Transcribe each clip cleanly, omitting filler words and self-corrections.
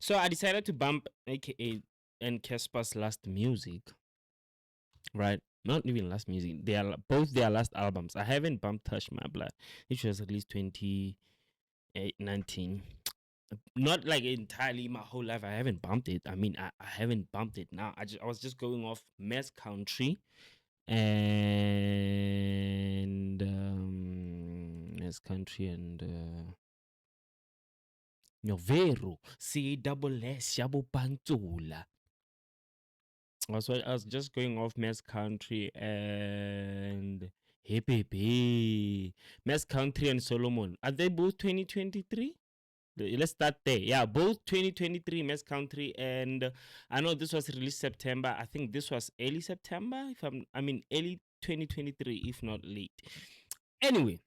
So I decided to bump AKA and Casper's last music, right? Not even last music. They are both their last albums. I haven't bumped Touch My Blood, which was at least 2019. Not like entirely my whole life. I haven't bumped it. I mean, I haven't bumped it now. I was just going off Mass Country and Mass Country and Nyovero. C double S Yabo Pantula. I was just going off Mass Country and Hey Baby. Mass Country and Solomon. Are they both 2023? Let's start there. Yeah, both 2023 Mass Country, and I know this was released September. I think this was early September, if I mean early 2023, if not late. Anyway,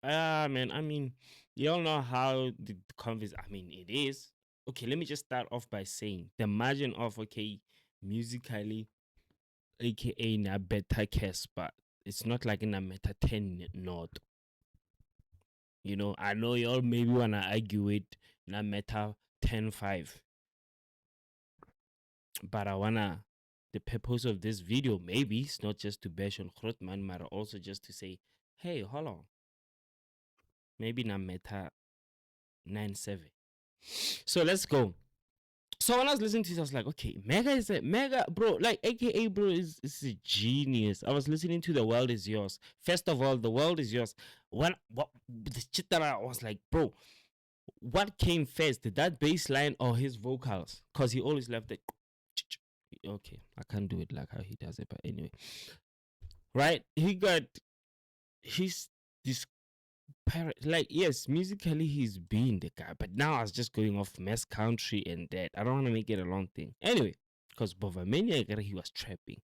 man, I mean, you all know how the conference. I mean, it is okay. Let me just start off by saying the margin of okay, musically, aka na better Cassper. It's not like in a meta 10 note. You know, I know y'all maybe wanna argue it na meta 10-5, but I wanna. The purpose of this video maybe it's not just to bash on Grootman, but also just to say, hey, hold on, maybe na meta 9-7. So let's go. So when I was listening to this, I was like, okay, Mega is a Mega, bro. Like AKA, bro, is a genius. I was listening to The World Is Yours. First of all, The World Is Yours. What the shit that I was like, bro, what came first, that bass line or his vocals? Because he always left it. Okay, I can't do it like how he does it, but anyway, right? He's this like yes, musically he's been the guy, but now I was just going off Mass Country and that. I don't want to make it a long thing. Anyway, because Bovamania he was trapping.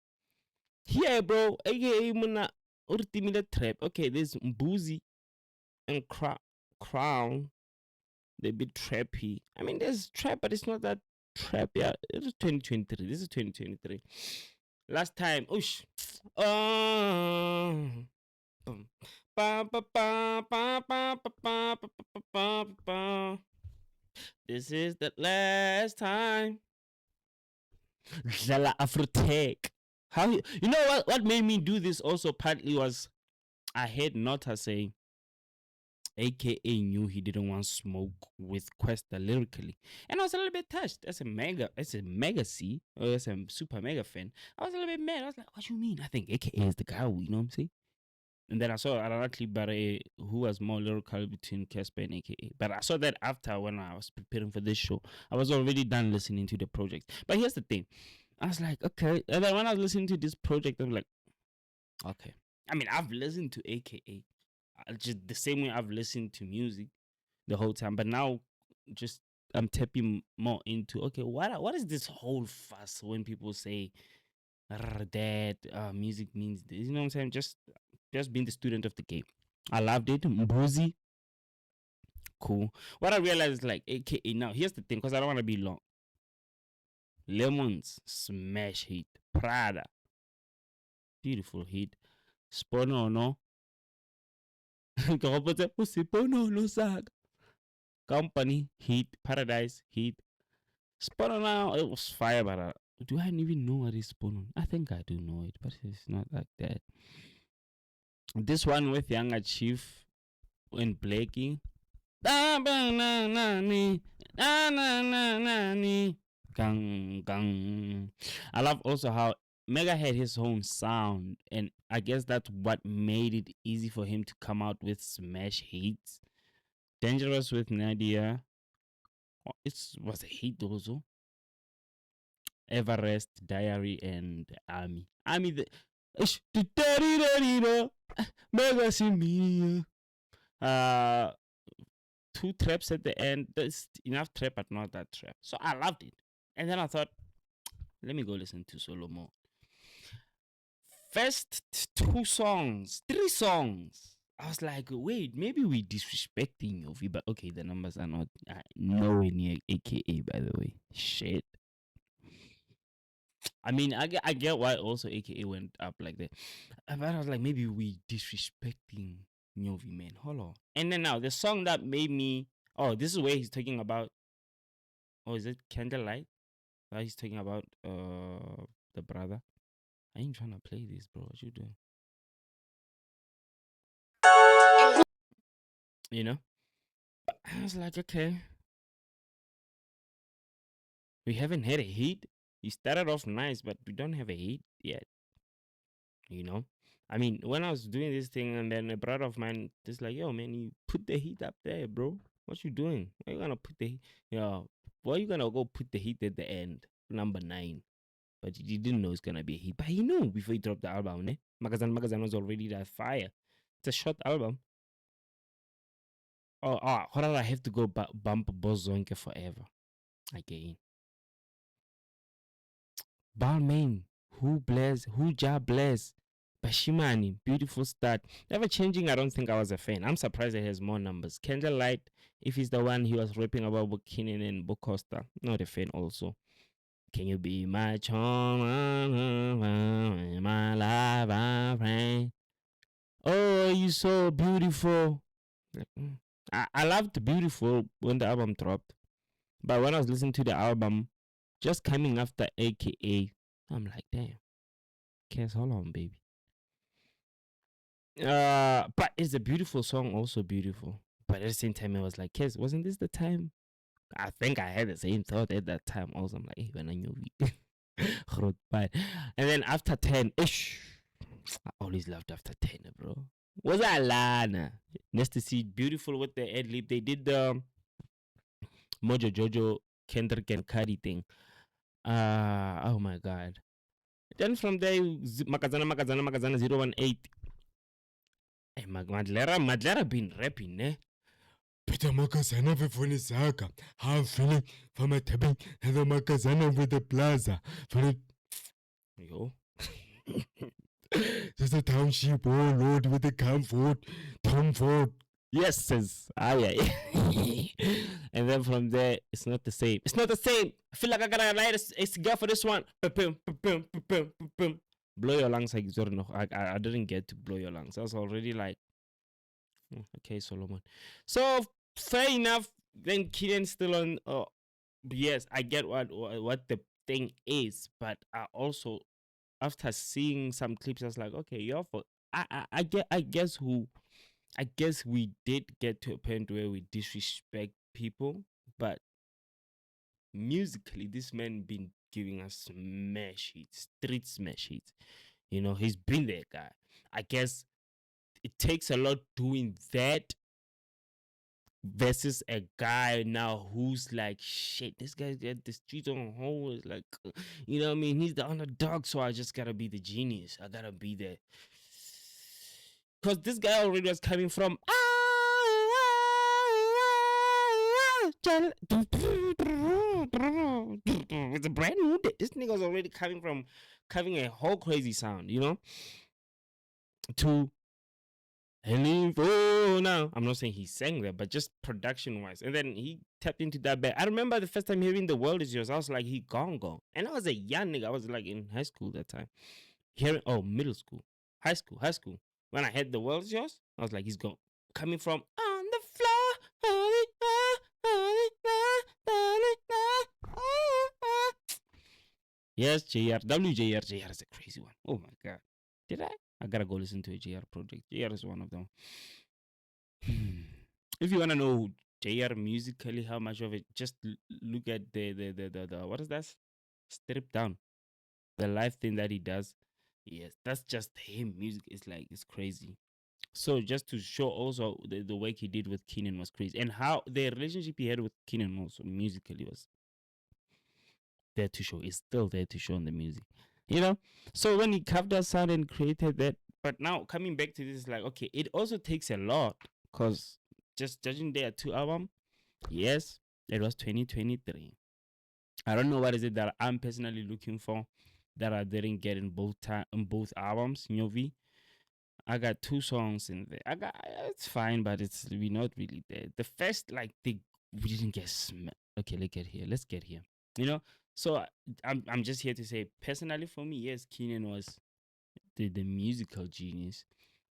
Here, bro, aka Muna Urtimila trap. Okay, there's Mbuzi and Crown. They be trappy. I mean, there's trap, but it's not that trap. Yeah, it was 2023. This is 2023. Last time, oosh. This is the last time. Zala Afrotech. How you know what made me do this also partly was I heard Nota say AKA knew he didn't want smoke with Questa lyrically. And I was a little bit touched as a mega C, or as a super mega fan. I was a little bit mad. I was like, what you mean? I think AKA is the guy, you know what I'm saying? And then I saw another clip by who was more lyrical between Cassper and AKA. But I saw that after when I was preparing for this show. I was already done listening to the project. But here's the thing. I was like, okay. And then when I was listening to this project, I'm like, okay. I mean, I've listened to AKA just the same way I've listened to music the whole time. But now, just I'm tapping more into okay, what is this whole fuss when people say that music means this? You know what I'm saying? Just being the student of the game. I loved it. Mbuzi, cool. What I realized is like AKA now. Here's the thing, because I don't want to be long. Lemons, smash hit. Prada, beautiful hit. Sponono. Company hit. Paradise hit. Sponono, it was fire, but do I even know what is Sponono? I think I do know it, but it's not like that. This one with Younger Chief and Blakey. Gang, gang. I love also how Mega had his own sound, and I guess that's what made it easy for him to come out with smash hits. Dangerous with Nadia. It was a hit also. Everest, Diary, and Army. Army, the. Mega Simia. Two traps at the end. There's enough trap, but not that trap. So I loved it. And then I thought, let me go listen to Solo more. First three songs. I was like, wait, maybe we disrespecting Yovi, but okay, the numbers are not nowhere near AKA, by the way. Shit. I mean, I get why also AKA went up like that. But I was like, maybe we disrespecting Nyovi, man. Hold on. And then now, the song that made me, oh, this is where he's talking about or is it Candlelight? That he's talking about the brother. I ain't trying to play this, bro. What you doing? You know? I was like, okay, we haven't had a hit. He started off nice, but we don't have a hit yet. You know? I mean, when I was doing this thing, and then a brother of mine just like, yo, man, you put the heat up there, bro. What you doing? Why you gonna put the heat? Yo, why you gonna go put the heat at the end, number 9? But he didn't know it's gonna be a hit. But he knew before he dropped the album, ne? Magazine was already that fire. It's a short album. Oh, how did I have to go bump Bozonke forever again? Balmain, who ja bless. Bashimani, beautiful start. Never changing, I don't think I was a fan. I'm surprised it has more numbers. Candlelight, if he's the one he was rapping about Bukinin and Bocosta, not a fan also. Can you be my charm, my life, my friend? Oh, you so beautiful. I loved Beautiful when the album dropped. But when I was listening to the album, just coming after AKA, I'm like, damn, Cass, hold on, baby. But it's a beautiful song, also beautiful. But at the same time, I was like, Cass, wasn't this the time? I think I had the same thought at that time. Also, I'm like, hey, when I knew it. But and then after 10, ish, I always loved after 10, bro. Was that Lana? Nice to see beautiful with the ad lib. They did the Mojo Jojo Kendrick and Cardi thing. Oh my god. Then from there, Makazana 018. Hey, Madlera been rapping, ne? Peter Makazana vefoni zaka. How feeling from a tabi and the Makazana with the plaza. For it. Yo. Just a township, oh Lord, with the comfort. Tom Ford. Yes, says aye. And then from there, it's not the same. It's not the same. I feel like I gotta light a cigar for this one. Blow your lungs like Zorno. I didn't get to blow your lungs. I was already like, okay, Solomon. So fair enough. Then Killian's still on. Yes, I get what the thing is, but I also after seeing some clips, I was like, okay, you're for. I guess we did get to a point where we disrespect people, but musically, this man been giving us smash hits, street smash hits. You know, he's been that guy. I guess it takes a lot doing that versus a guy now who's like, shit, this guy's got the streets on hold. Like, you know what I mean? He's the underdog, so I just gotta be the genius. I gotta be there. Because this guy already was coming from. It's a brand new. This nigga was already coming from having a whole crazy sound, you know? To now. I'm not saying he sang there, but just production wise. And then he tapped into that bag. I remember the first time hearing The World Is Yours, I was like, he gone. And I was a young nigga. I was like in high school that time. Middle school. High school. When I heard The World Is Yours, I was like, he's gone. Coming from on the floor. Yes, JR. JR is a crazy one. Oh my God. Did I? I gotta go listen to a JR project. JR is one of them. If you wanna know JR musically, how much of it, just look at the what is that? Strip down. The live thing that he does. Yes, that's just him. Music is like it's crazy. So just to show also the work he did with Keenan was crazy. And how the relationship he had with Keenan also musically was there to show. It's still there to show in the music. You know? So when he carved that sound and created that, but now coming back to this, like, okay, it also takes a lot because just judging their 2 album, yes, it was 2023. I don't know what is it that I'm personally looking for that I didn't get in both albums, Nyovi. I got 2 songs in there. It's fine, but we're not really there. The first we didn't get okay. Let's get here. You know, so I'm just here to say personally for me, yes, Keenan was the musical genius,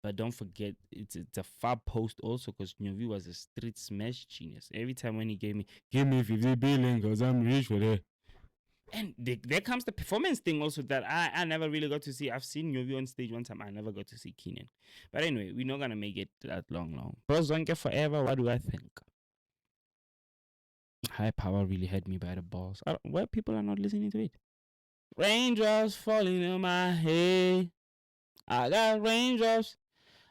But don't forget, it's a fab post also because Nyovest was a street smash genius. Every time when he give me 50 billion because I'm rich for that. And there comes the performance thing also that I never really got to see. I've seen Nyovest on stage one time. I never got to see Keenan. But anyway, we're not going to make it that long. Bro, Zonke forever. What do I think? High power really had me by the balls. Why people are not listening to it? Raindrops falling on my head. I got raindrops.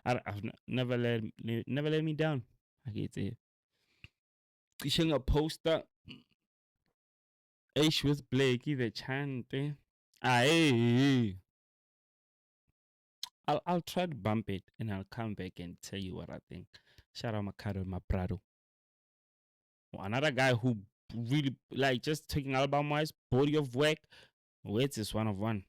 I've never let me down. I get it. Ishing a poster. H with Blakey the chanting. Aye. I'll try to bump it and I'll come back and tell you what I think. Shout out Macado Maprado. Another guy who really like just taking album wise, body of work. Waits is one of one.